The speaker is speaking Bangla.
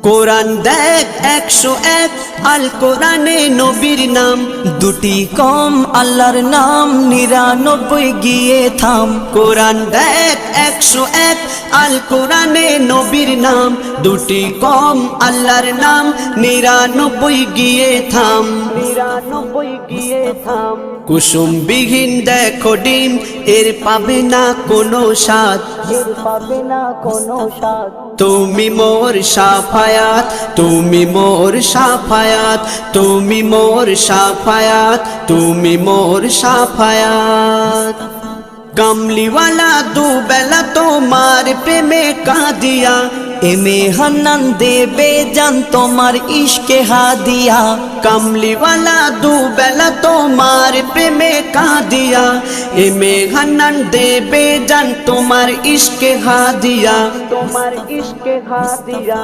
কোরআন দেখ 101 আল কোরআনে নবীর নাম, দুটি কম আল্লাহর নাম 99 গিয়ে থাম। কোরআন দেখ 101 আল কোরআনে নবীর নাম, দুটি কম আল্লাহর নাম 99 গিয়ে থাম। 99 গিয়ে থাম। কুসুমবিহীন দেখো ডিম, এর পাবে না কোনো স্বাদ, এর পাবে না কোনো স্বাদ। তুমি মোর শাফায়াত, তুমি মোর শাফায়াত, তুমি মোর শাফায়াত, তুমি মোর শাফায়াত। কামলিওয়ালা দুবেলা তোমার প্রেমে কাঁদিয়া, এমে হান্নান দেবে জান তোমার ইশকে হাদিয়া। কামলিওয়ালা দুবেলা তোমার প্রেমে কাঁদিয়া, এমে হান্নান দেবে জান তোমার ইশকে হাদিয়া, তোমার ইশকে হাদিয়া।